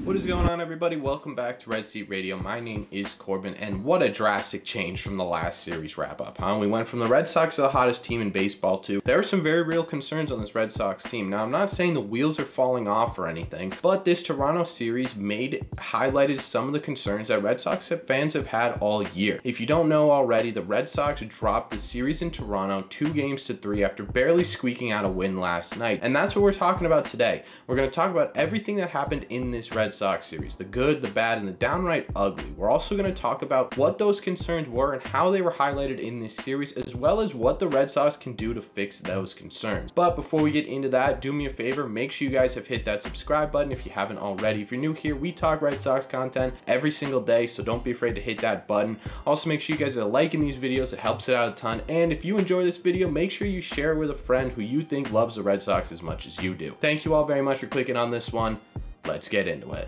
What is going on, everybody? Welcome back to Red Seat Radio. My name is Corbin, and what a drastic change from the last series wrap-up, huh? We went from the Red Sox to the hottest team in baseball to there are some very real concerns on this Red Sox team. Now, I'm not saying the wheels are falling off or anything, but this Toronto series highlighted some of the concerns that Red Sox fans have had all year. If you don't know already, the Red Sox dropped the series in Toronto 2-3 after barely squeaking out a win last night, and that's what we're talking about today. We're going to talk about everything that happened in this Red Sox series, the good, the bad, and the downright ugly. We're also going to talk about what those concerns were and how they were highlighted in this series, as well as what the Red Sox can do to fix those concerns. But before we get into that, do me a favor, make sure you guys have hit that subscribe button if you haven't already. If you're new here, we talk Red Sox content every single day, so don't be afraid to hit that button. Also, make sure you guys are liking these videos, it helps it out a ton. And if you enjoy this video, make sure you share it with a friend who you think loves the Red Sox as much as you do. Thank you all very much for clicking on this one. Let's get into it.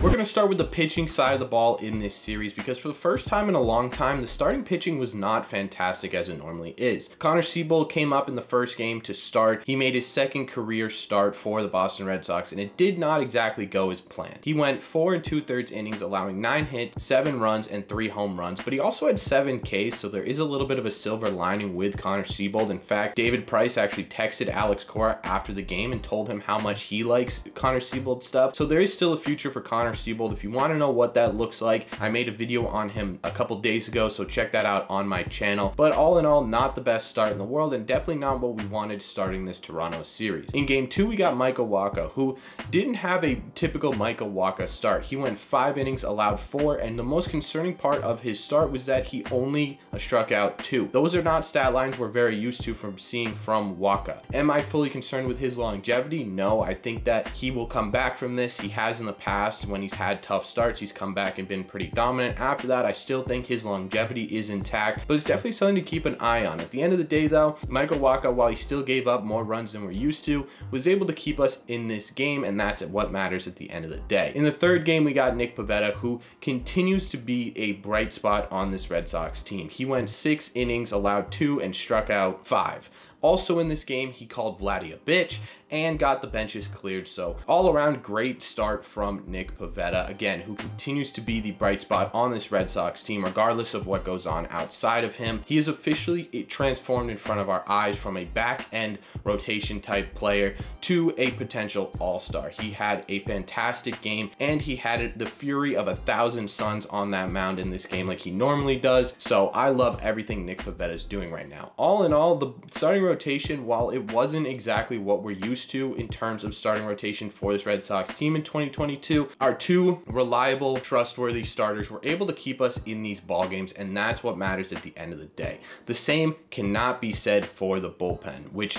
We're going to start with the pitching side of the ball in this series because for the first time in a long time, the starting pitching was not fantastic as it normally is. Conor Sebold came up in the first game to start. He made his second career start for the Boston Red Sox, and it did not exactly go as planned. He went 4 2/3 innings, allowing 9 hits, 7 runs, and 3 home runs, but he also had 7 Ks, so there is a little bit of a silver lining with Conor Sebold. In fact, David Price actually texted Alex Cora after the game and told him how much he likes Conor Sebold stuff. So there is still a future for Conor Sebold. If you want to know what that looks like, I made a video on him a couple days ago, so check that out on my channel. But all in all, not the best start in the world, and definitely not what we wanted starting this Toronto series. In game 2, we got Walko, who didn't have a typical Walko start. He went 5 innings, allowed 4, and the most concerning part of his start was that he only struck out 2. Those are not stat lines we're very used to from seeing from Walko. Am I fully concerned with his longevity? No, I think that he will come back from this. He has in the past. When he's had tough starts, he's come back and been pretty dominant. After that, I still think his longevity is intact, but it's definitely something to keep an eye on. At the end of the day though, Walko, while he still gave up more runs than we're used to, was able to keep us in this game, and that's what matters at the end of the day. In the third game, we got Pavetta, who continues to be a bright spot on this Red Sox team. He went 6 innings, allowed 2, and struck out 5. Also in this game, he called Vladdy a bitch and got the benches cleared. So all around great start from Pavetta, again, who continues to be the bright spot on this Red Sox team, regardless of what goes on outside of him. He is officially transformed in front of our eyes from a back end rotation type player to a potential all-star. He had a fantastic game, and he had the fury of 1,000 suns on that mound in this game like he normally does. So I love everything Pavetta is doing right now. All in all, the starting rotation, while it wasn't exactly what we're used to in terms of starting rotation for this Red Sox team in 2022, our 2 reliable, trustworthy starters were able to keep us in these ball games, and that's what matters at the end of the day. The same cannot be said for the bullpen, which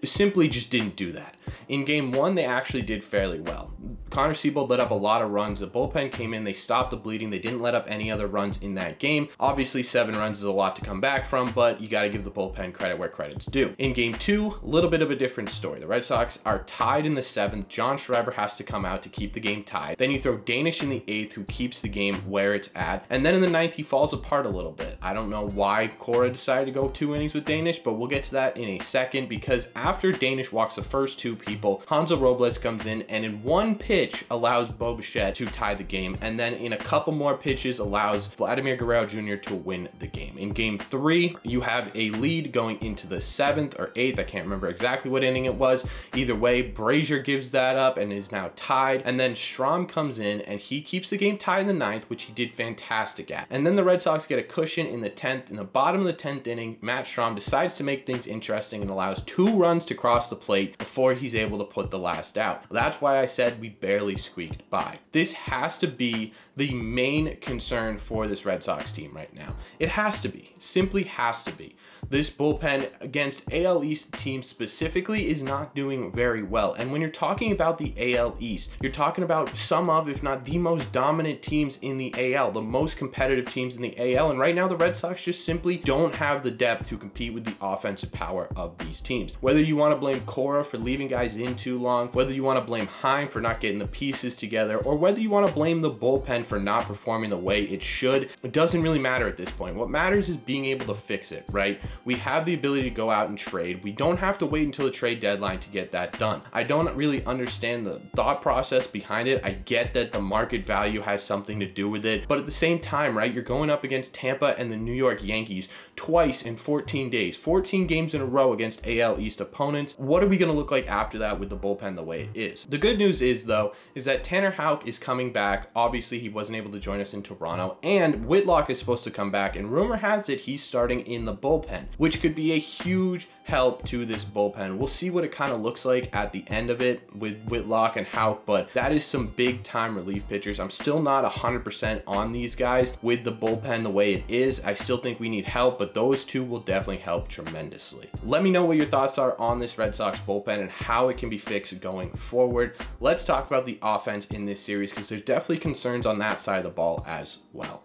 simply just didn't do that. In game 1, they actually did fairly well. Conor Sebold let up a lot of runs. The bullpen came in, they stopped the bleeding, they didn't let up any other runs in that game. Obviously, 7 runs is a lot to come back from, but you got to give the bullpen credit where credit's due. In game 2, a little bit of a different story. The Red Sox are tied in the 7th. John Schreiber has to come out to keep the game tied. Then you throw Danish in the 8th, who keeps the game where it's at. And then in the 9th, he falls apart a little bit. I don't know why Cora decided to go 2 innings with Danish, but we'll get to that in a second, because after Danish walks the first 2 people, Hansel Robles comes in and in 1 pitch allows Bo Bichette to tie the game, and then in a couple more pitches allows Vladimir Guerrero Jr. to win the game. In game 3, you have a lead going into the 7th or 8th. I can't remember exactly what inning it was. Either way, Brazier gives that up and is now tied, and then Strom comes in and he keeps the game tied in the 9th, which he did fantastic at. And then the Red Sox get a cushion in the 10th. In the bottom of the 10th inning, Matt Strom decides to make things interesting and allows 2 runs to cross the plate before he's able to put the last out. That's why I said we barely squeaked by. This has to be the main concern for this Red Sox team right now. It has to be. Simply has to be. This bullpen against AL East teams specifically is not doing very well. And when you're talking about the AL East, you're talking about some of, if not the most dominant teams in the AL, the most competitive teams in the AL. And right now the Red Sox just simply don't have the depth to compete with the offensive power of these teams. Whether you want to blame Cora for leaving guys in too long, whether you want to blame Heim for not getting the pieces together, or whether you want to blame the bullpen for not performing the way it should, it doesn't really matter at this point. What matters is being able to fix it, right? We have the ability to go out and trade. We don't have to wait until the trade deadline to get that done. I don't really understand the thought process behind it. I get that the market value has something to do with it, but at the same time, right, you're going up against Tampa and the New York Yankees twice in 14 days, 14 games in a row against AL East opponents. What are we going to look like after that with the bullpen the way it is? The good news is, though, is that Tanner Houck is coming back. Obviously, he wasn't able to join us in Toronto, and Whitlock is supposed to come back, and rumor has it he's starting in the bullpen, which could be a huge help to this bullpen. We'll see what it kind of looks like at the end of it with Whitlock and Houck, but that is some big time relief pitchers. I'm still not 100% on these guys with the bullpen the way it is. I still think we need help, but those two will definitely help tremendously. Let me know what your thoughts are on this Red Sox bullpen and how it can be fixed going forward. Let's talk about the offense in this series, because there's definitely concerns on that side of the ball as well.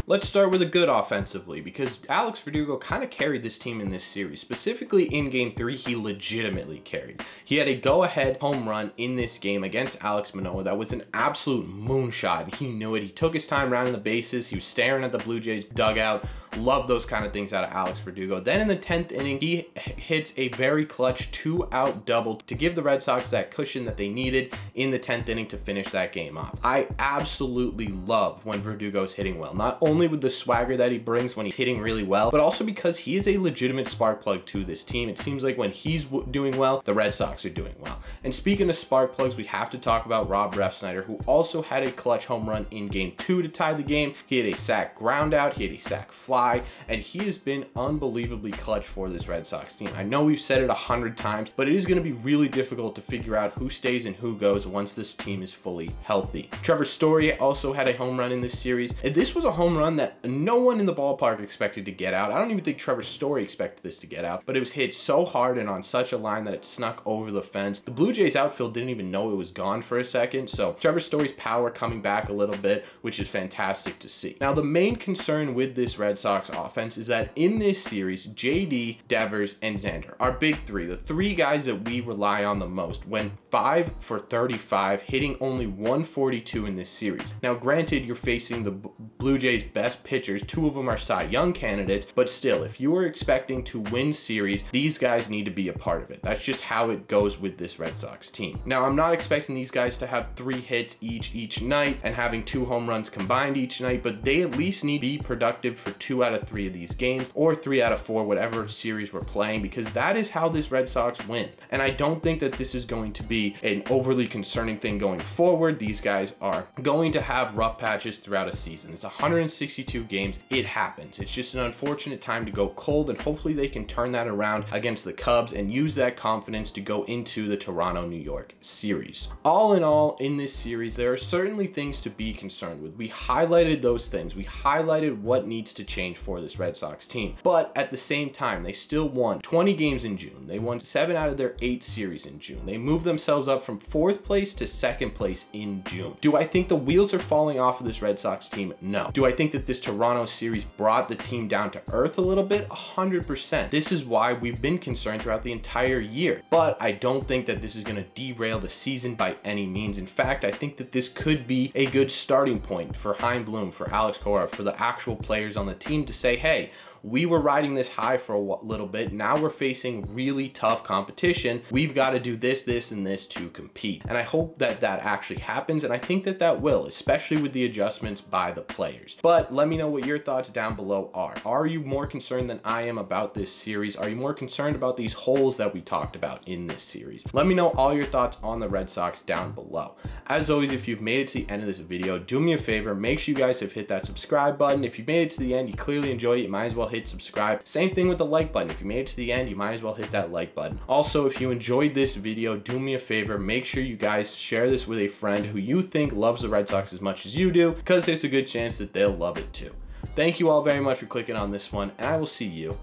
Let's start with a good offensively, because Alex Verdugo kind of carried this team in this series. Specifically in Game 3, he legitimately carried. He had a go-ahead home run in this game against Alex Manoah that was an absolute moonshot, and he knew it. He took his time rounding the bases. He was staring at the Blue Jays dugout. Love those kind of things out of Alex Verdugo. Then in the 10th inning, he hits a very clutch 2-out double to give the Red Sox that cushion that they needed in the 10th inning to finish that game off. I absolutely love when Verdugo's hitting well, not only with the swagger that he brings when he's hitting really well, but also because he is a legitimate spark plug to this team. It seems like when he's doing well, the Red Sox are doing well. And speaking of spark plugs, we have to talk about Rob Refsnyder, who also had a clutch home run in Game 2 to tie the game. He had a sac ground out, he had a sac fly, and he has been unbelievably clutch for this Red Sox team. I know we've said it 100 times, but it is going to be really difficult to figure out who stays and who goes once this team is fully healthy. Trevor Story also had a home run in this series, and this was a home run that no one in the ballpark expected to get out. I don't even think Trevor Story expected this to get out, but it was hit so hard and on such a line that it snuck over the fence. The Blue Jays outfield didn't even know it was gone for a second, so Trevor Story's power coming back a little bit, which is fantastic to see. Now, the main concern with this Red Sox offense is that in this series, JD, Devers, and Xander, our big three, the three guys that we rely on the most, went 5 for 35, hitting only 142 in this series. Now, granted, you're facing the Blue Jays' best pitchers. 2 of them are Cy Young candidates, but still, if you are expecting to win series, these guys need to be a part of it. That's just how it goes with this Red Sox team. Now, I'm not expecting these guys to have 3 hits each night and having 2 home runs combined each night, but they at least need to be productive for 2 out of 3 of these games, or 3 out of 4, whatever series we're playing, because that is how this Red Sox win. And I don't think that this is going to be an overly concerning thing going forward. These guys are going to have rough patches throughout a season. It's 162 games. It happens. It's just an unfortunate time to go cold, and hopefully they can turn that around against the Cubs and use that confidence to go into the Toronto-New York series. All in all, in this series, there are certainly things to be concerned with. We highlighted those things. We highlighted what needs to change for this Red Sox team. But at the same time, they still won 20 games in June. They won 7 out of their 8 series in June. They moved themselves up from 4th place to 2nd place in June. Do I think the wheels are falling off of this Red Sox team? No. Do I think that this Toronto series brought the team down to earth a little bit? 100%. This is why we've been concerned throughout the entire year. But I don't think that this is going to derail the season by any means. In fact, I think that this could be a good starting point for Chaim Bloom, for Alex Cora, for the actual players on the team to say, hey, we were riding this high for a little bit. Now we're facing really tough competition. We've got to do this, this, and this to compete. And I hope that that actually happens. And I think that that will, especially with the adjustments by the players. But let me know what your thoughts down below are. Are you more concerned than I am about this series? Are you more concerned about these holes that we talked about in this series? Let me know all your thoughts on the Red Sox down below. As always, if you've made it to the end of this video, do me a favor. Make sure you guys have hit that subscribe button. If you made it to the end, you clearly enjoy it, you might as well hit subscribe. Same thing with the like button. If you made it to the end, you might as well hit that like button. Also, if you enjoyed this video, do me a favor, make sure you guys share this with a friend who you think loves the Red Sox as much as you do, because there's a good chance that they'll love it too. Thank you all very much for clicking on this one, and I will see you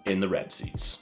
in the red seats.